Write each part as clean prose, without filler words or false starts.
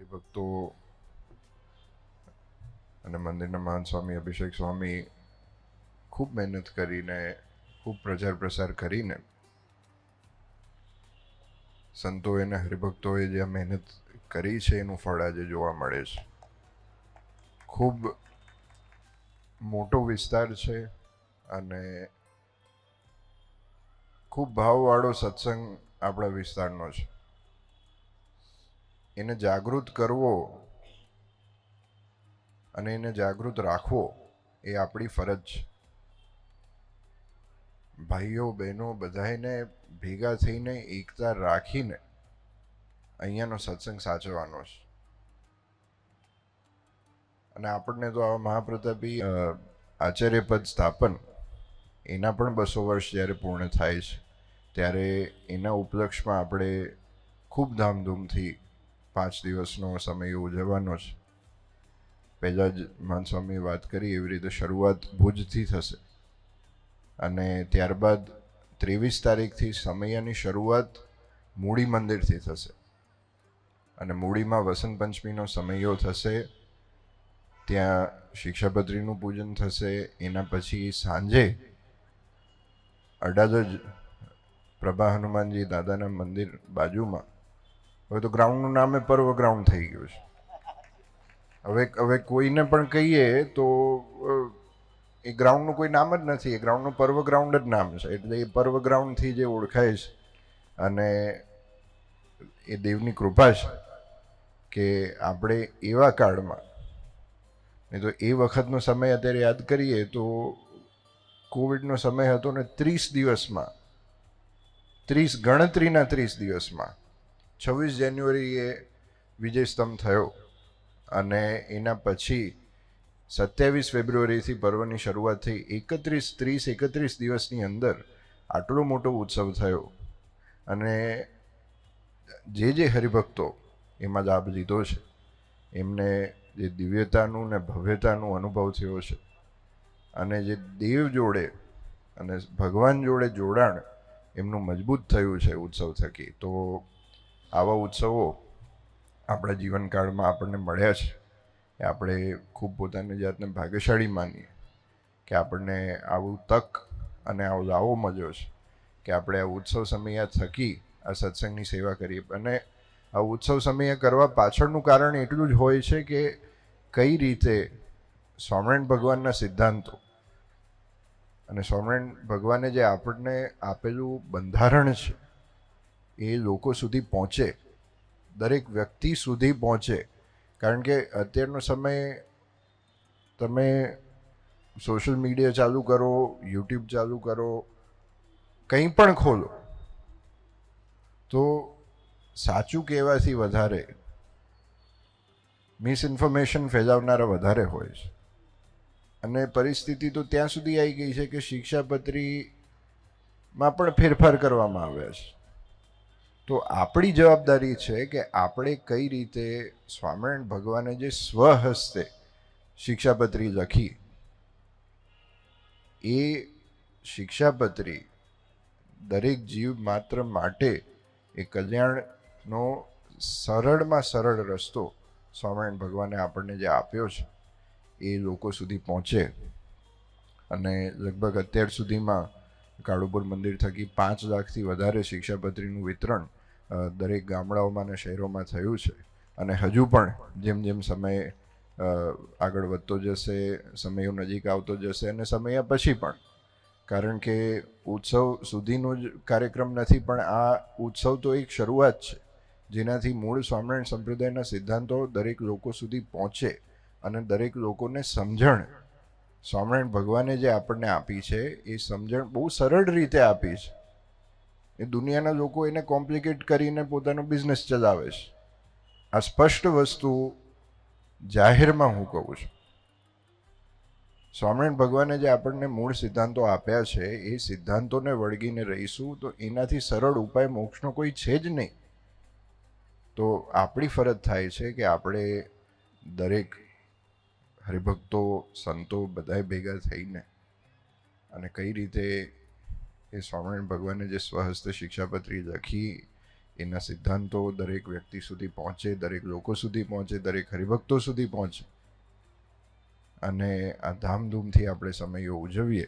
હરિભક્તો અને મંદિરના મહાન સ્વામી અભિષેક સ્વામી ખૂબ મહેનત કરીને ખૂબ પ્રચાર પ્રસાર કરીને સંતોએ અને હરિભક્તોએ જે મહેનત કરી છે એનું ફળ આજે જોવા મળે છે. ખૂબ મોટો વિસ્તાર છે અને ખૂબ ભાવવાળો સત્સંગ આપણા વિસ્તારનો છે. એને જાગૃત કરવો અને એને જાગૃત રાખવો એ આપણી ફરજ છે. ભાઈઓ બહેનો બધાને ભેગા થઈને એકતા રાખીને અહીંયાનો સત્સંગ સાચવવાનો છે. અને આપણને તો આવા મહાપ્રતાપી આચાર્ય પદ સ્થાપન એના પણ 200 વર્ષ જ્યારે પૂર્ણ થાય છે ત્યારે એના ઉપલક્ષમાં આપણે ખૂબ ધામધૂમથી 5 દિવસનો સમય ઉજવવાનો છે. પહેલાં જ મહાન સ્વામીએ વાત કરી એવી રીતે શરૂઆત ભુજથી થશે અને ત્યારબાદ 23 તારીખથી સમયની શરૂઆત મૂડી મંદિરથી થશે અને મૂડીમાં વસંત પંચમીનો સમયો થશે. ત્યાં શિક્ષાપત્રીનું પૂજન થશે. એના પછી સાંજે અડાજજ પ્રભા હનુમાનજી દાદાના મંદિર બાજુમાં, હવે તો ગ્રાઉન્ડનું નામે પર્વ ગ્રાઉન્ડ થઈ ગયું છે. હવે કોઈને પણ કહીએ તો એ ગ્રાઉન્ડનું કોઈ નામ જ નથી, એ ગ્રાઉન્ડનું પર્વ ગ્રાઉન્ડ જ નામ છે. એટલે એ પર્વ ગ્રાઉન્ડથી જે ઓળખાય છે અને એ દેવની કૃપા છે કે આપણે એવા કાળમાં, નહીં તો એ વખતનો સમય અત્યારે યાદ કરીએ તો કોવિડનો સમય હતો ને 30 દિવસમાં, 30 ગણતરીના 30 દિવસમાં 26 જાન્યુઆરીએ વિજય સ્તંભ થયો અને એના પછી 27 ફેબ્રુઆરીથી પર્વની શરૂઆત થઈ. 31 દિવસની અંદર આટલો મોટો ઉત્સવ થયો અને જે હરિભક્તો એમાં લાભ લીધો છે એમને જે દિવ્યતાનું ને ભવ્યતાનું અનુભવ થયો છે અને જે દેવ જોડે અને ભગવાન જોડે જોડાણ એમનું મજબૂત થયું છે ઉત્સવ થકી. તો આવા ઉત્સવો આપણા જીવનકાળમાં આપણને મળ્યા છે એ આપણે ખૂબ પોતાની જાતને ભાગ્યશાળી માનીએ કે આપણને આવું તક અને આવો મજો છે કે આપણે આ ઉત્સવ સમય થકી આ સત્સંગની સેવા કરીએ. અને આ ઉત્સવ સમય કરવા પાછળનું કારણ એટલું જ હોય છે કે કઈ રીતે સ્વામિનારાયણ ભગવાનના સિદ્ધાંતો અને સ્વામિનારાયણ ભગવાને જે આપણને આપેલું બંધારણ છે એ લોકો સુધી પહોંચે, દરેક વ્યક્તિ સુધી પહોંચે. કારણ કે અત્યારનો સમય તમે સોશિયલ મીડિયા ચાલુ કરો, યુટ્યુબ ચાલુ કરો, કંઈ પણ ખોલો તો સાચું કહેવાથી વધારે મિસઇન્ફોર્મેશન ફેલાવનારા વધારે હોય છે. અને પરિસ્થિતિ તો ત્યાં સુધી આવી ગઈ છે કે શિક્ષાપત્રીમાં પણ ફેરફાર કરવામાં આવ્યા છે. તો આપણી જવાબદારી છે કે આપણે કઈ રીતે સ્વામિનારાયણ ભગવાને જે સ્વહસ્તે શિક્ષાપત્રી લખી એ શિક્ષાપત્રી દરેક જીવ માત્ર માટે એ કલ્યાણનો સરળમાં સરળ રસ્તો સ્વામિનારાયણ ભગવાને આપણને જે આપ્યો છે એ લોકો સુધી પહોંચે. અને લગભગ અત્યાર સુધીમાં કાળુપુર મંદિર થકી 5 લાખથી વધારે શિક્ષાપત્રીનું વિતરણ દરેક ગામડાઓમાં અને શહેરોમાં થયું છે. અને હજુ પણ જેમ જેમ સમય આગળ વધતો જશે, સમયો નજીક આવતો જશે અને સમય પછી પણ, કારણ કે ઉત્સવ સુધીનો જ કાર્યક્રમ નથી પણ આ ઉત્સવ તો એક શરૂઆત છે જેનાથી મૂળ સ્વામિનારાયણ સંપ્રદાયના સિદ્ધાંતો દરેક લોકો સુધી પહોંચે અને દરેક લોકોને સમજણ સ્વામિનારાયણ ભગવાને જે આપણને આપી છે એ સમજણ બહુ સરળ રીતે આપી છે. એ દુનિયાના લોકો એને કોમ્પ્લિકેટ કરીને પોતાનો બિઝનેસ ચલાવે છે. આ સ્પષ્ટ વસ્તુ જાહેરમાં હું કહું છું. સ્વામિનારાયણ ભગવાને જે આપણને મૂળ સિદ્ધાંતો આપ્યા છે એ સિદ્ધાંતોને વળગીને રહીશું તો એનાથી સરળ ઉપાય મોક્ષનો કોઈ છે જ નહીં. તો આપણી ફરજ થાય છે કે આપણે દરેક હરિભક્તો, સંતો બધાએ ભેગા થઈને અને કઈ રીતે એ સ્વામિનારાયણ ભગવાને જે સ્વહસ્તે શિક્ષાપત્રી લખી એના સિદ્ધાંતો દરેક વ્યક્તિ સુધી પહોંચે, દરેક લોકો સુધી પહોંચે, દરેક હરિભક્તો સુધી પહોંચે અને આ ધામધૂમથી આપણે સમયો ઉજવીએ.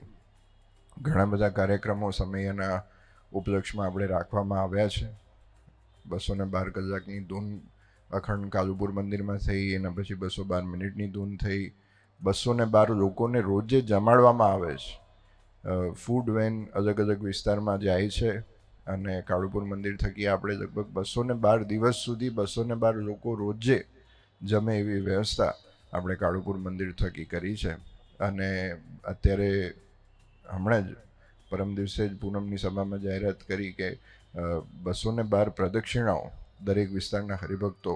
ઘણા બધા કાર્યક્રમો સમયના ઉપલક્ષમાં આપણે રાખવામાં આવ્યા છે. 212 કલાકની ધૂન અખંડ કાલુપુર મંદિરમાં થઈ, એના પછી 212 મિનિટની ધૂન થઈ. 212 લોકોને રોજે જમાડવામાં આવે છે. ફૂડ વેન અલગ અલગ વિસ્તારમાં જાય છે અને કાળુપુર મંદિર થકી આપણે લગભગ 212 દિવસ સુધી 212 લોકો રોજે જમે એવી વ્યવસ્થા આપણે કાળુપુર મંદિર થકી કરી છે. અને અત્યારે હમણાં જ પરમ દિવસે જ પૂનમની સભામાં જાહેરાત કરી કે 212 પ્રદક્ષિણાઓ દરેક વિસ્તારના હરિભક્તો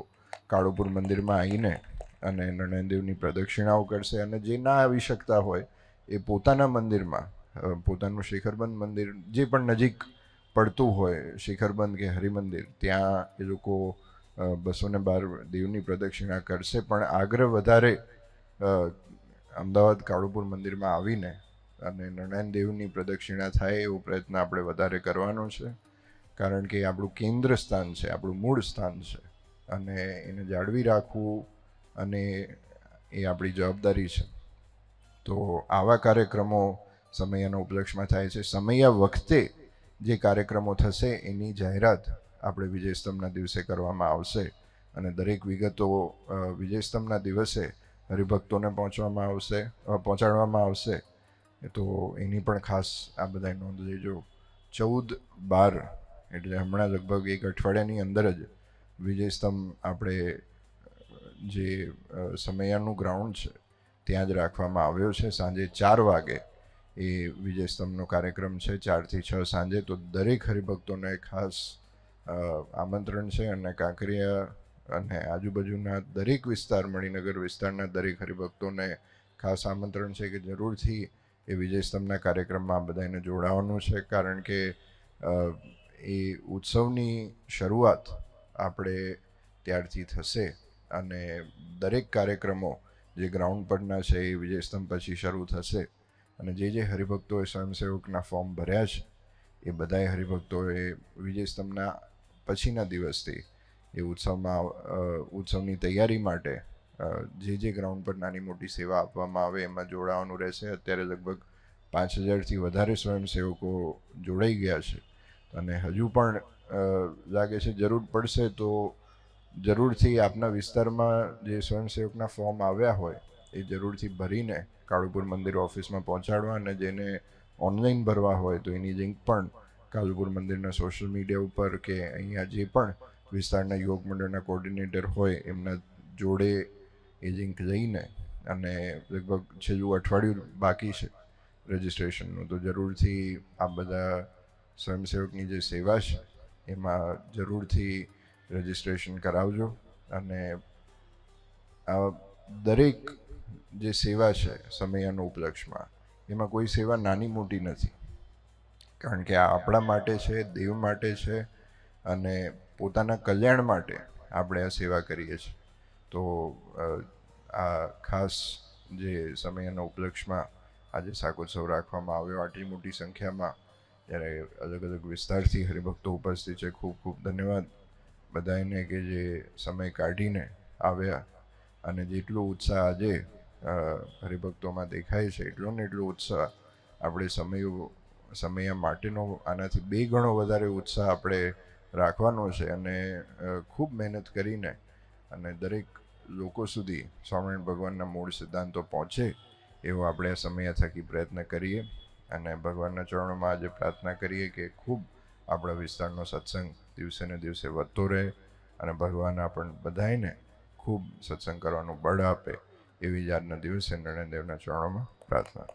કાળુપુર મંદિરમાં આવીને અને નરનારાયણ પ્રદક્ષિણાઓ કરશે. અને જે ના આવી શકતા હોય એ પોતાના મંદિરમાં, પોતાનું શિખરબંધ મંદિર જે પણ નજીક પડતું હોય, શિખરબંધ કે હરિમંદિર, ત્યાં એ લોકો 212 દેવની પ્રદક્ષિણા કરશે. પણ આગ્રહ વધારે અમદાવાદ કાળુપુર મંદિરમાં આવીને અને નરનારાયણ દેવની પ્રદક્ષિણા થાય એવો પ્રયત્ન આપણે વધારે કરવાનો છે. કારણ કે આપણું કેન્દ્ર સ્થાન છે, આપણું મૂળ સ્થાન છે અને એને જાળવી રાખવું અને એ આપણી જવાબદારી છે. તો આવા કાર્યક્રમો સમયના ઉપલક્ષમાં થાય છે. સમયા વખતે જે કાર્યક્રમો થશે એની જાહેરાત આપણે વિજયસ્તંભના દિવસે કરવામાં આવશે અને દરેક વિગતો વિજયસ્તંભના દિવસે હરિભક્તોને પહોંચાડવામાં આવશે. તો એની પણ ખાસ આ બધા નોંધ લેજો. 14-12 એટલે હમણાં લગભગ એક અઠવાડિયાની અંદર જ વિજયસ્તંભ આપણે જે સમયાનું ગ્રાઉન્ડ છે ત્યાં જ રાખવામાં આવ્યો છે. સાંજે 4 વાગે એ વિજયસ્તંભનો કાર્યક્રમ છે, 4 થી 6 સાંજે. તો દરેક હરિભક્તોને ખાસ આમંત્રણ છે અને કાંકરિયા અને આજુબાજુના દરેક વિસ્તાર, મણિનગર વિસ્તારના દરેક હરિભક્તોને ખાસ આમંત્રણ છે કે જરૂરથી એ વિજયસ્તંભના કાર્યક્રમમાં બધાને જોડાવાનું છે. કારણ કે એ ઉત્સવની શરૂઆત આપણે ત્યારથી થશે અને દરેક કાર્યક્રમો જે ગ્રાઉન્ડ પરના છે એ વિજયસ્તંભ પછી શરૂ થશે. અને જે હરિભક્તોએ સ્વયંસેવકના ફોર્મ ભર્યા છે એ બધાએ હરિભક્તોએ વિજયસ્તંભના પછીના દિવસથી એ ઉત્સવની તૈયારી માટે જે ગ્રાઉન્ડ પર નાની મોટી સેવા આપવામાં આવે એમાં જોડાવાનું રહેશે. અત્યારે લગભગ 5000થી વધારે સ્વયંસેવકો જોડાઈ ગયા છે અને હજુ પણ લાગે છે જરૂર પડશે તો જરૂરથી આપના વિસ્તારમાં જે સ્વયંસેવકના ફોર્મ આવ્યા હોય એ જરૂરથી ભરીને કાળુપુર મંદિર ઓફિસમાં પહોંચાડવા. અને જેને ઓનલાઈન ભરવા હોય તો એની લિંક પણ કાળુપુર મંદિરના સોશિયલ મીડિયા ઉપર કે અહીંયા જે પણ વિસ્તારના યુવક મંડળના કોર્ડિનેટર હોય એમના જોડે એ લિંક લઈને, અને લગભગ છેલ્લું અઠવાડિયું બાકી છે રજિસ્ટ્રેશનનું, તો જરૂરથી આ બધા સ્વયંસેવકની જે સેવા છે એમાં જરૂરથી રજિસ્ટ્રેશન કરાવજો. અને આ દરેક જે સેવા છે સમયાના ઉપલક્ષમાં, એમાં કોઈ સેવા નાની મોટી નથી. કારણ કે આ આપણા માટે છે, દેવ માટે છે અને પોતાના કલ્યાણ માટે આપણે આ સેવા કરીએ છીએ. તો આ ખાસ જે સમયના ઉપલક્ષમાં આજે શાકોત્સવ રાખવામાં આવ્યો, આટલી મોટી સંખ્યામાં જ્યારે અલગ અલગ વિસ્તારથી હરિભક્તો ઉપસ્થિત છે, ખૂબ ખૂબ ધન્યવાદ બધાને કે જે સમય કાઢીને આવ્યા. અને જેટલો ઉત્સાહ આજે હરિભક્તોમાં દેખાય છે એટલો ને એટલો ઉત્સાહ આપણે સમય માટેનો આનાથી 2 ગણો વધારે ઉત્સાહ આપણે રાખવાનો છે. અને ખૂબ મહેનત કરીને અને દરેક લોકો સુધી સ્વામિનારાયણ ભગવાનના મૂળ સિદ્ધાંતો પહોંચે એવો આપણે આ સમય થકી પ્રયત્ન કરીએ. અને ભગવાનના ચરણોમાં આજે પ્રાર્થના કરીએ કે ખૂબ આપણા વિસ્તારનો સત્સંગ દિવસે ને દિવસે વધતો રહે અને ભગવાન આપણને બધાને ખૂબ સત્સંગ કરવાનું બળ આપે એવી જ આજના દિવસે નરનારાયણ દેવના ચરણોમાં પ્રાર્થના.